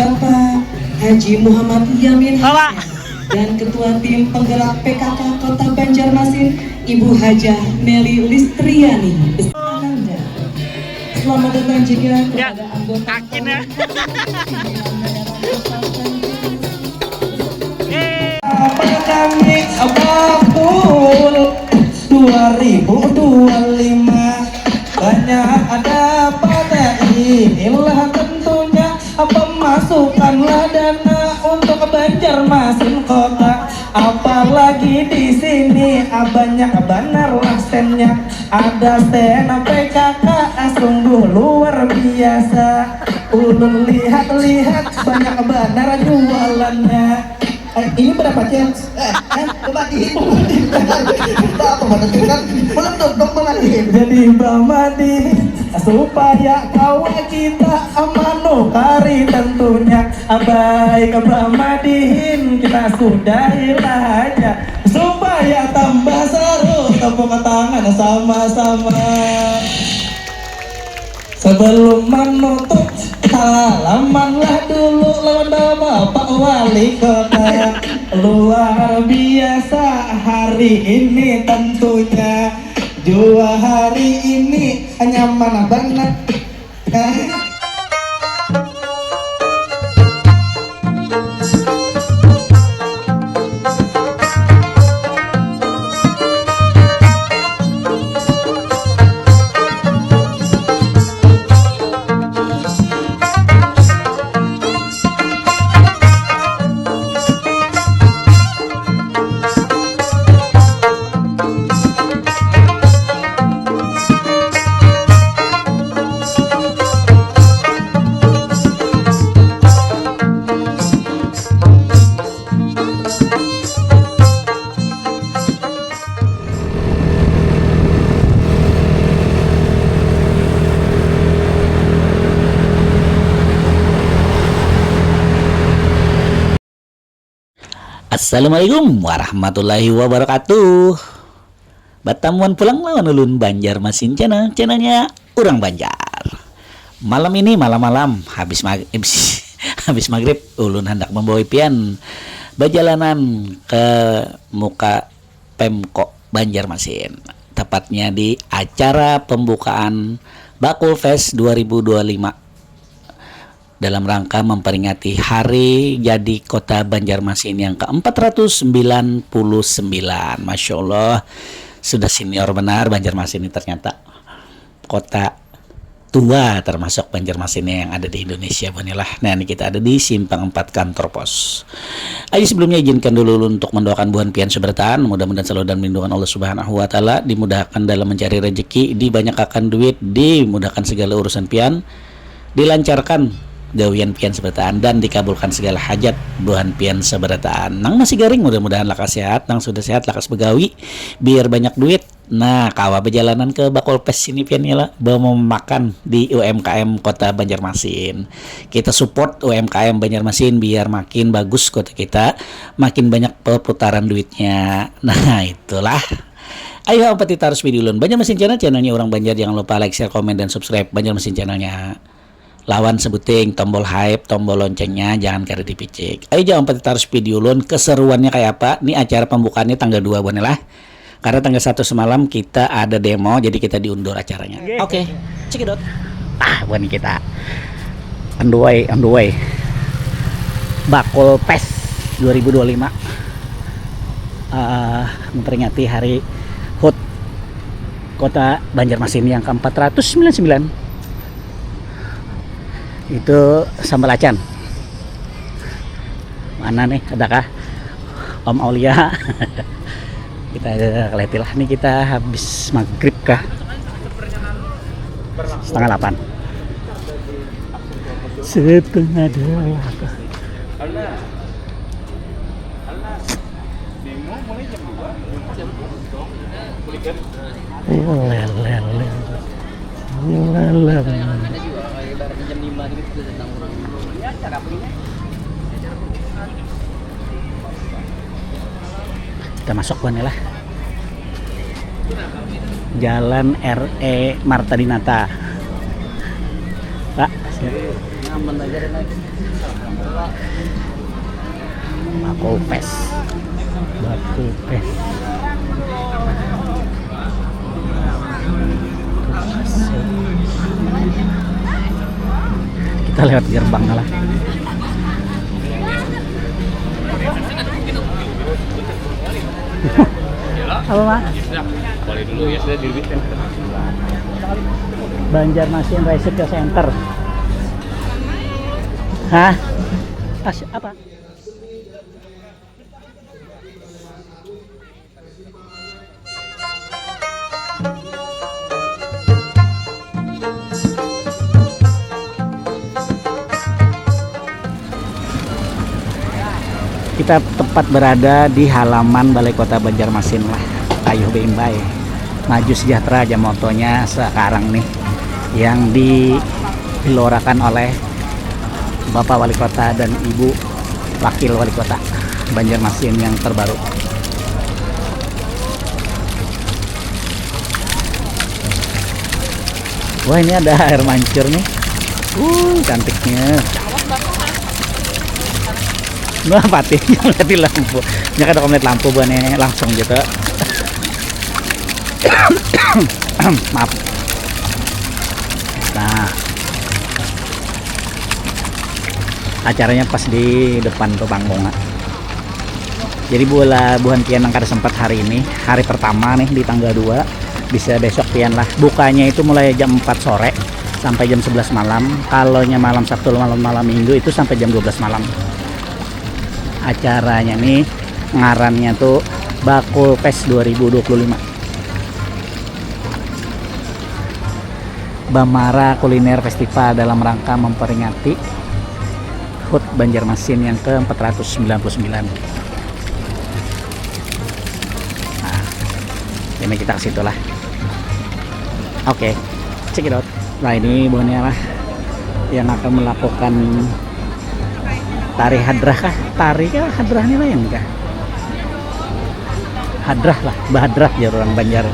Bapak Haji Muhammad Yamin Hasan dan Ketua Tim Penggerak PKK Kota Banjarmasin Ibu Hajah Meli Listriani beserta Anda. Selamat datang juga kepada anggota kami Abapul 2025 banyak ada pada inilah tentunya pemasukanlah dana untuk Banjarmasin kota, apalagi di sini banyak banarlah standnya, ada stand PKK sungguh luar biasa. Ulun lihat-lihat banyak banar jualannya. Ini berapa cek? Jadi pemadihin supaya kawan kita amano kari tentunya. Baik pemadihin kita sudahilah aja supaya tambah seru. Tepuk tangan sama-sama. Sebelum menutup halamanlah dulu lawan Bapak Wali Kota. Luar biasa hari ini tentunya. Jua hari ini nyaman banget. Assalamualaikum warahmatullahi wabarakatuh. Batamuan pulang lawan ulun Banjarmasin channelnya Urang Banjar. Malam ini malam-malam habis maghrib ulun hendak membawa pian berjalanan ke muka Pemko Banjarmasin, tepatnya di acara pembukaan Bakul Fest 2025 dalam rangka memperingati hari jadi Kota Banjarmasin yang ke-499. Masya Allah, sudah senior benar Banjarmasin ini, ternyata kota tua termasuk Banjarmasin yang ada di Indonesia. Banilah. Nah, ini kita ada di Simpang 4 Kantor Pos. Ayo sebelumnya izinkan dulu untuk mendoakan buhan pian sebertaan, mudah-mudahan selalu dan melindungan Allah Subhanahu wa taala, dimudahkan dalam mencari rezeki, dibanyakkan duit, dimudahkan segala urusan pian, dilancarkan gawian pian sebertaan, dan dikabulkan segala hajat buhan pian sebertaan. Nang masih garing mudah-mudahan lakas sehat, nang sudah sehat lakas begawi biar banyak duit. Nah, kawa perjalanan ke Bakul Fest ini pian lah bawa makan di UMKM Kota Banjarmasin. Kita support UMKM Banjarmasin biar makin bagus kota kita, makin banyak perputaran duitnya. Nah, itulah. Ayo apa kita harus video ulun Banjarmasin channelnya Urang Banjar. Jangan lupa like, share, komen, dan subscribe Banjarmasin channelnya. Lawan sebuting tombol hype, tombol loncengnya jangan kare dipicik. Ayo jangan lupa harus video ulun keseruannya kayak apa. Ini acara pembukaannya tanggal 2 lah. Karena tanggal 1 semalam kita ada demo, jadi kita diundur acaranya. Oke. Cekidot. Buat kita on the way. Bakul Fest 2025. Memperingati hari HUT Kota Banjarmasin yang ke-499. Itu sambal acan. Mana nih, adakah Om Aulia? Kita kelihatan lah nih, kita habis maghrib kah? Setengah 8. Setengah 8. Kita masuk lah. Jalan RE Marta Dinata. Pak, Aman aja deh naik. Bako pes. Kita lewat gerbang lah. Apa mah? Boleh dulu ya, sudah dirbitkan. Banjarmasin Rescue Center. Hah? Apa? Kita tepat berada di halaman Balai Kota Banjarmasin lah. Ayuh Beimbay. Maju sejahtera aja motonya sekarang nih, yang digelorakan oleh Bapak Wali Kota dan Ibu Wakil Wali Kota Banjarmasin yang terbaru. Wah, ini ada air mancur nih. Cantiknya. Nah, patih ngeliat lampu. Nya kada ngeliat lampu buannya langsung gitu. Maaf. Nah, acaranya pas di depan tuh panggung. Jadi buhan pian yang kada sempat hari ini, hari pertama nih di tanggal 2, bisa besok pian lah. Bukanya itu mulai jam 4 sore sampai jam 11 malam. Kalau malam Sabtu malam Minggu itu sampai jam 12 malam. Acaranya nih ngarannya tuh Bako Pes 2025. Bamara Kuliner Festival dalam rangka memperingati HUT Banjarmasin yang ke-499. Nah, ini kita ke situ lah. Oke, check it out. Nah, ini buahnya lah yang akan melakukan tari hadrah kah? Tari kah? Hadrah ini lain kah? Hadrah lah, bahadrah ya orang Banjar.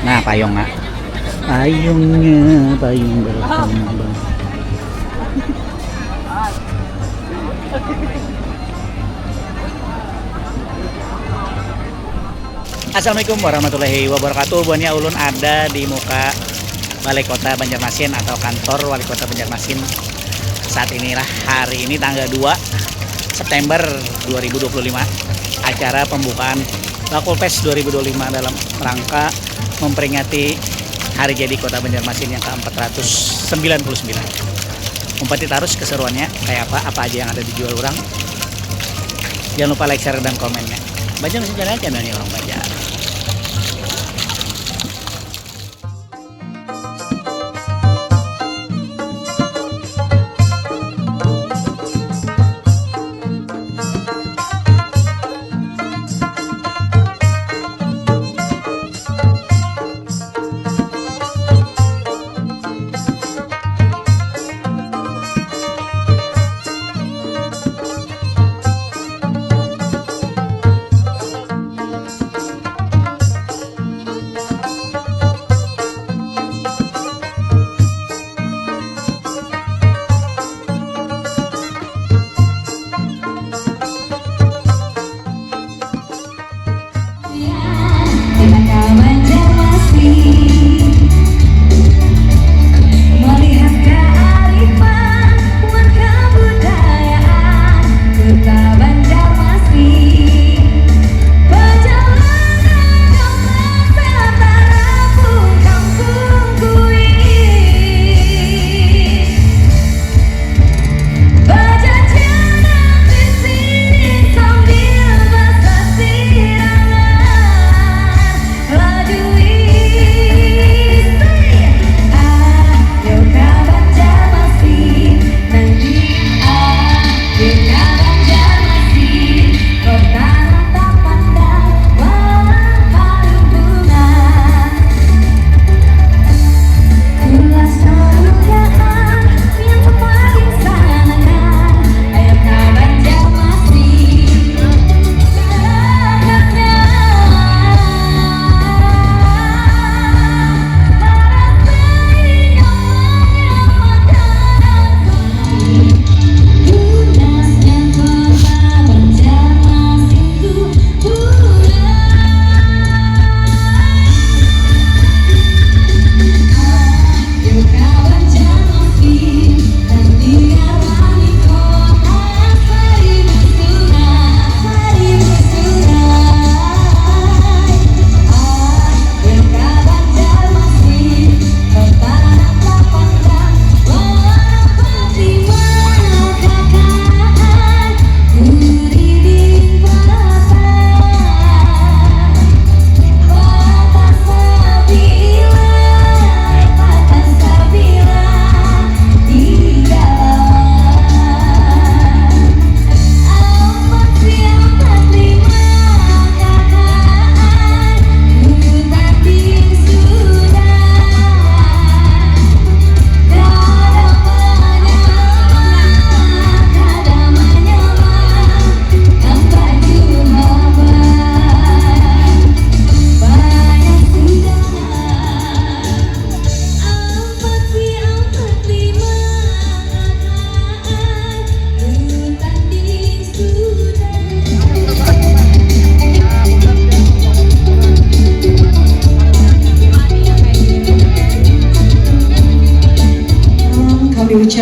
Nah, payung nggak? Payungnya, payung berkembang. Assalamualaikum warahmatullahi wabarakatuh. Buahnya ulun ada di muka Balai Kota Banjarmasin atau kantor Wali Kota Banjarmasin. Saat inilah hari ini tanggal 2 September 2025, acara pembukaan Bako Pes 2025 dalam rangka memperingati hari jadi Kota Banjarmasin yang ke-499. Umpati terus keseruannya kayak apa aja yang ada dijual orang. Jangan lupa like, share, dan komennya. Banjarmasin aja nih orang Banjar.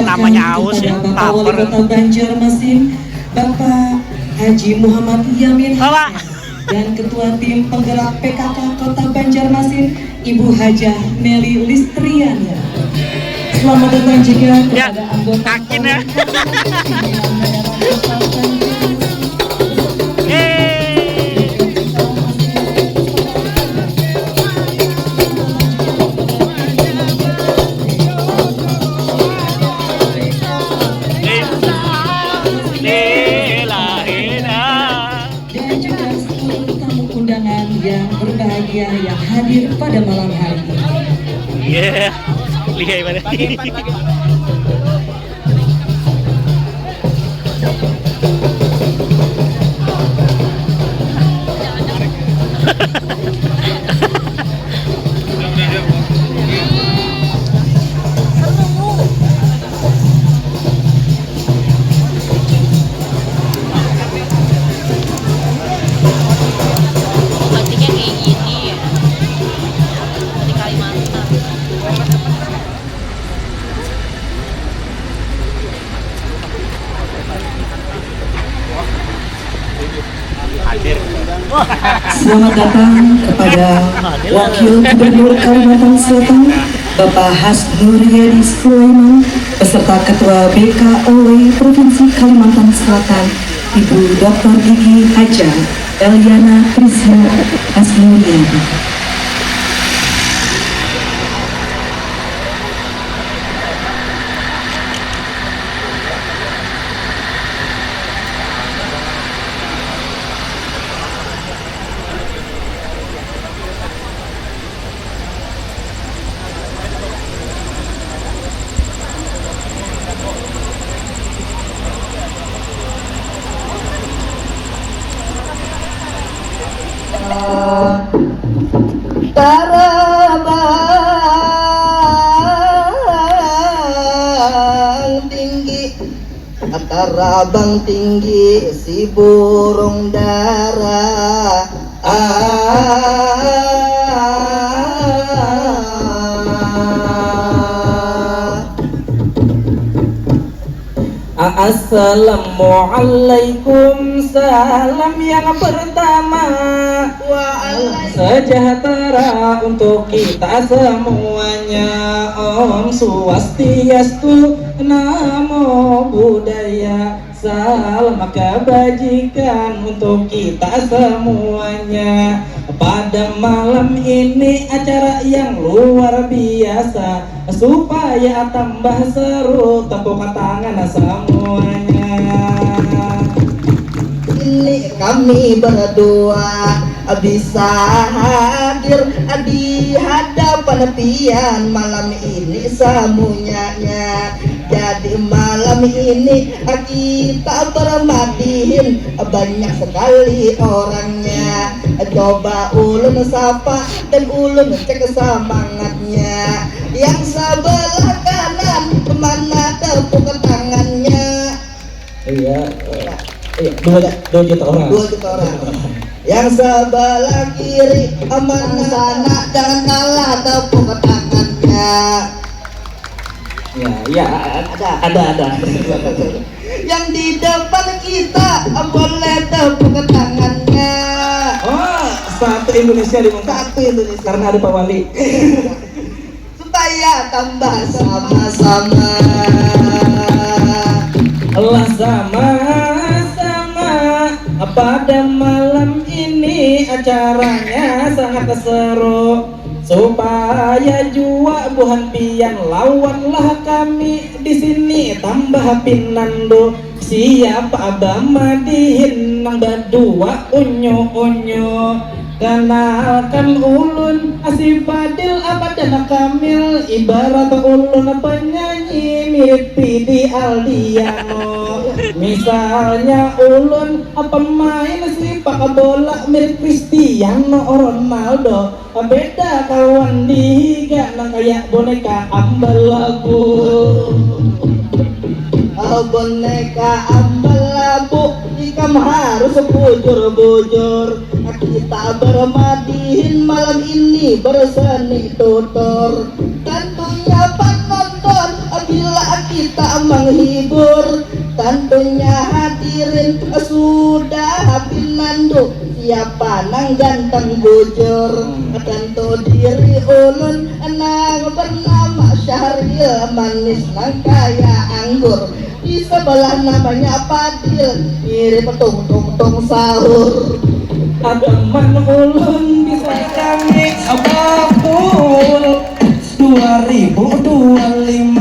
namanya aus ya, kepada Bapak Wali taper. Kota Banjarmasin, Bapak Haji Muhammad Yamin Bapak. dan Ketua Tim Penggerak PKK Kota Banjarmasin, Ibu Hajah Meli Listriani. Selamat datang juga Ya, kepada anggota kakin ya. Dan juga seluruh tamu undangan yang berbahagia yang hadir pada malam hari ini. Iya, lihat mana. Batiknya kayak gini ya di Kalimantan. Selamat datang kepada Wakil Gubernur Kalimantan Selatan, Bapak Hasnur Yadi Sulaiman, beserta Ketua BKOW Provinsi Kalimantan Selatan, Ibu Dr. Gigi Hajar Eliana Trisna Hasnur Yadi. Tarabang tinggi si burung dara Assalamualaikum, salam yang pertama. Sejahtera untuk kita semuanya. Om Swastiastu, Namo Buddhaya. Salam kebajikan untuk kita semuanya. Pada malam ini acara yang luar biasa, supaya tambah seru, tepuk tangan semuanya. Ini kami berdua bisa hadir di hadapan pian malam ini semuanya. Jadi malam ini kita bermadihin banyak sekali orangnya. Coba ulun sapa dan ulun cek semangatnya. Yang sebelah kanan mana tepuk tangannya? Iya, dua juta orang. 2 juta orang. Yang sebelah kiri mana sana jangan kalah tepuk tangannya. Ya, ada. Yang di depan kita boleh tepuk tangannya. Oh, satu Indonesia di Satu Indonesia. karena ada Pak Wali. Supaya tambah sama-sama. Allah sama-sama. Pada malam ini acaranya sangat seru. Supaya jua buhan pian lawanlah kami di sini tambah pinando. Siapa abamadihin nang berdua unyu-unyu. Kenalkan ulun Asifadil Abadan Kamil, ibarat ulun penyanyi mirip Pidi Aldiano. Misalnya ulun pemain sepak bola mirip Cristiano Ronaldo. Beda kawan dihiga nang kayak boneka ambal labu. Boneka ambal labu ikam harus bujur-bujur. Kita bermadihin malam ini berseni tutur. Tentunya penonton bila kita kita menghibur. Tentunya hadirin sudah pinandu, siapa nang ganteng bujur. Tentu diri ulun nang bernama Syahril, manis nang kaya anggur. Di sebelah namanya Fadil, mirip tung sahur. Teman ulun bisa kami bakul 2025.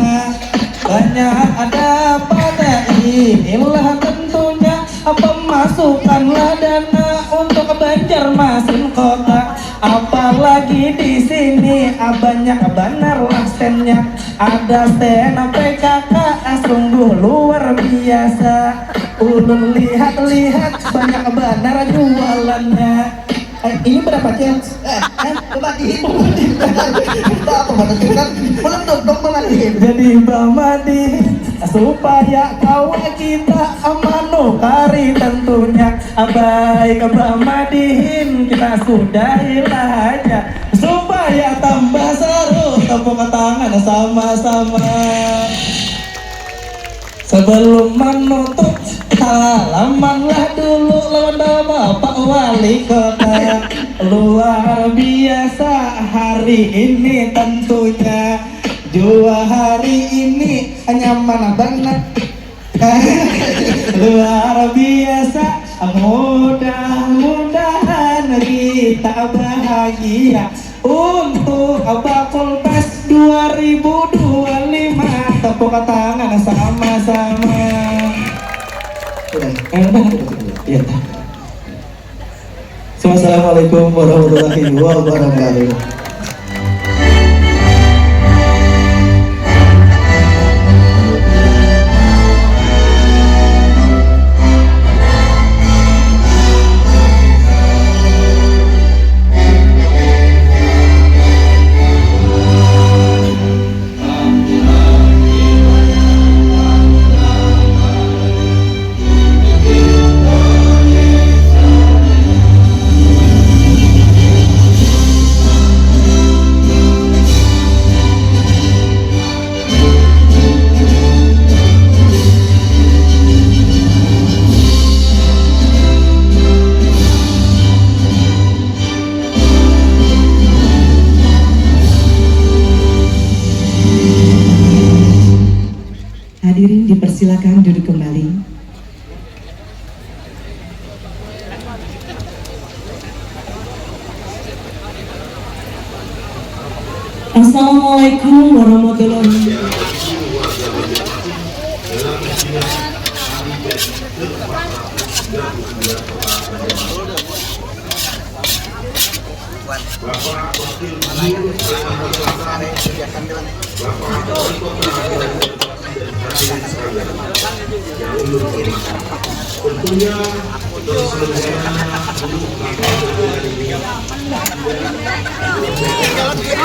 Banyak ada pada inilah tentunya pemasukanlah dana untuk Banjarmasin kota. Apalagi di sini banyak benerlah standnya. Ada stand PKK sungguh luar biasa. Ulun lihat-lihat banyak benar jualannya. Ini berapa cel? Pemadihin. Apa pemadihin? Meletup dong pemadihin. Jadi pemadihin supaya kawan kita manukari tentunya. Baik pemadihin kita sudahilah aja supaya tambah seru. Tepuk tangan sama-sama. Sebelum menutup halamanlah dulu lawan Bapak Wali Kota. Luar biasa hari ini tentunya. Jua hari ini nyaman banget. Luar biasa, mudah-mudahan kita bahagia untuk Bakul Pes 2025. Tepuk tangan sama-sama. Iya. Assalamualaikum warahmatullahi wabarakatuh. Hadirin dipersilakan duduk kembali. Assalamualaikum warahmatullahi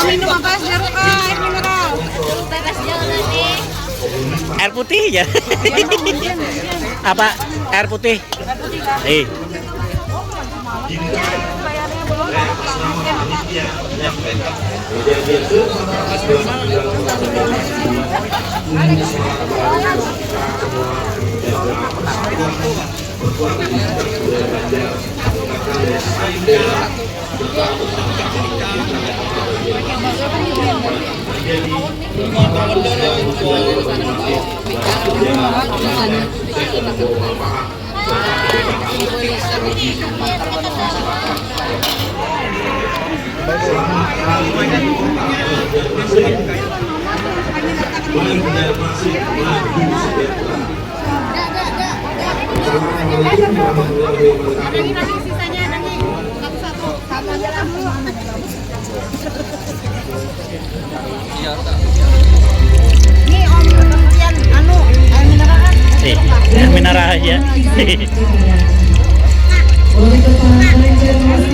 Minum apa es jeruk air mineral. Jeruk bebas jalan nanti. Air putih ya. Apa air putih? Air putih kan? Bayarnya belum. Nanti sisanya nanti satu aja lah dulu. Ini om kemudian air mineral kan? Air mineral aja. Oleh Kepala Banjarmasin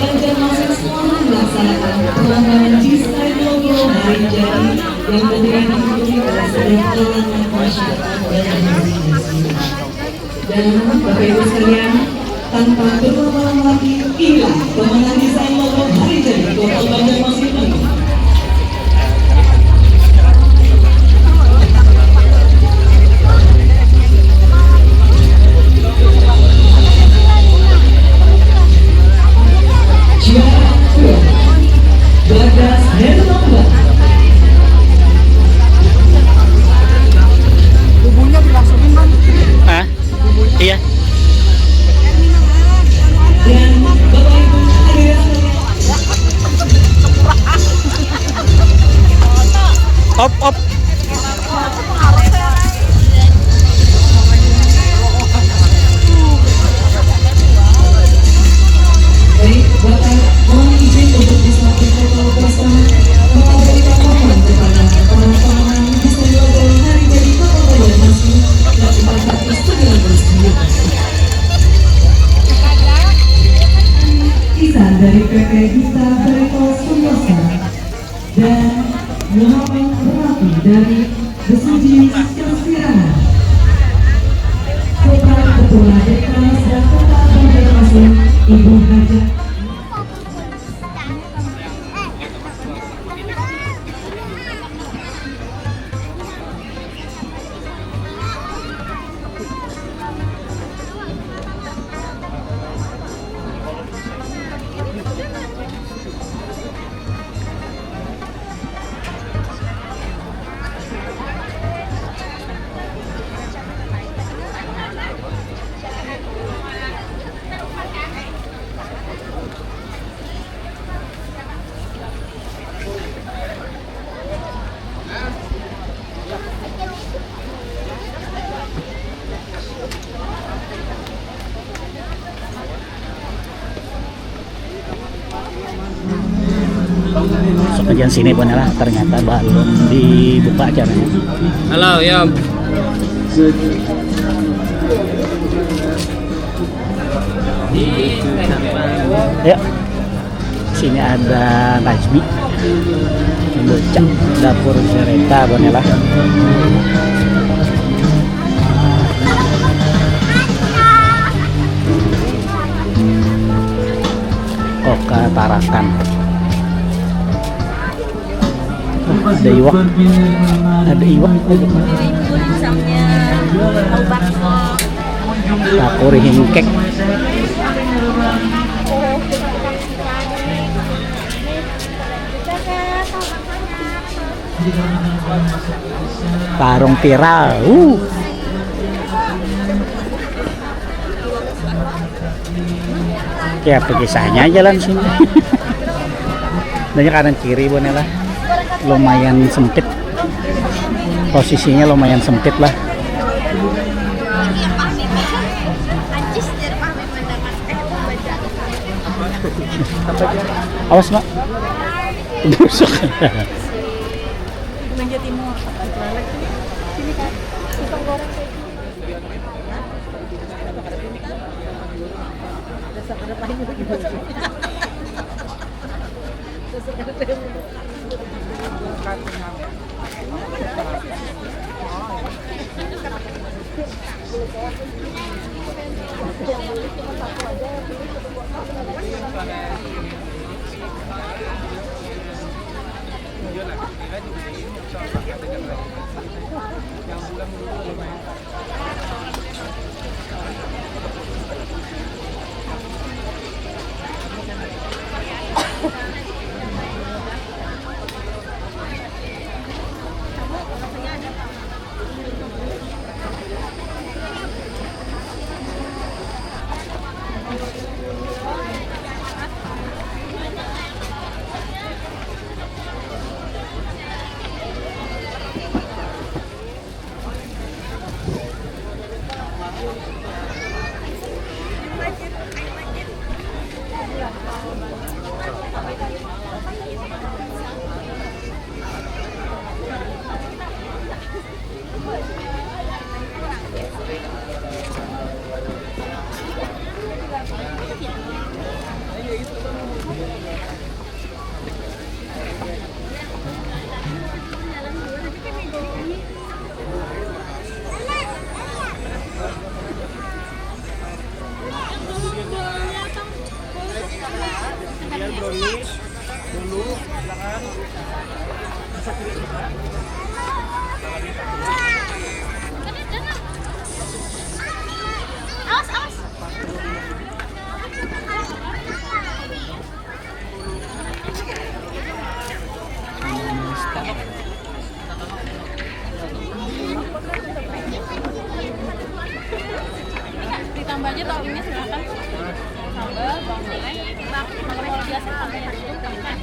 Banjarmasin setelah melaksanakan penambahan desain logo hari jadi yang kemudian diikuti oleh seluruh Dan Bapak Ibu sekalian, tanpa berlama-lama lagi, inilah pemenang desain logo hari jadi Kota Banjarmasin ini. Juara kedua, Bagas Herlambang. Ah, iya. Dan Bapak Ibu hadirin sekalian, Op. baik Bapak mohon izin untuk bisa berfoto bersama memberikan momen kepada para pemenang desain logo hari jadi Kota Banjarmasin dan 499. Kisah dari PT Gita Berito Sunyosa dan Muhammad Rafi dari Besuji Kirana. Kepala Ketua Dekranasda dan Kota Banjarmasin, Ibu Haja. So, kajian sini pun lah ternyata belum dibuka acaranya. Halo, ya. Ya, sini ada Najmi, bocah dapur cerita Bonela. Koka Tarakan. Oh, ada iwak. Ada iwak. Samnya tahu bakso. Dapur hingkek. Parung viral. Ya pegisahnya jalan sini. Banyak kanan kiri Bonela. Lumayan sempit. Posisinya lumayan sempit lah. Awas Mak. Busuk. Manja Timur. Sini kan. Tukang goreng kayak Nambah aja tau ini silakan. Sambal, bawang goreng, kalau biasa sambalnya itu kan.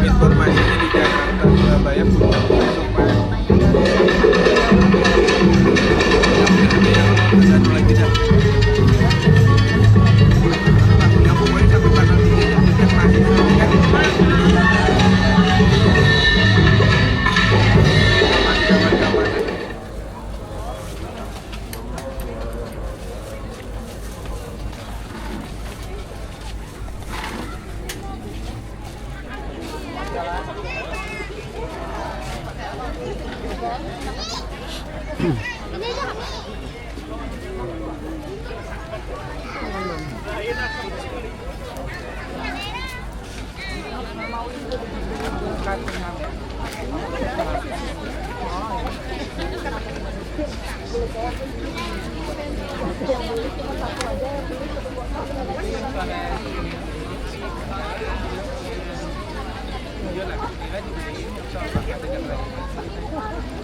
Informasinya di Jakarta, Surabaya, Puncak, besok Pak. Satu lagi dah. Yang pokoknya satu tanggal 3 yang puncak masih kan. Masih kawan-kawan.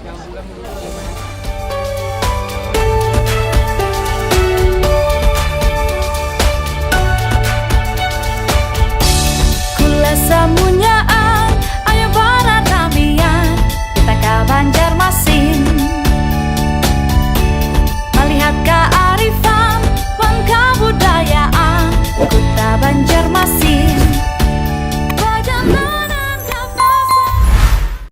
Yang bulan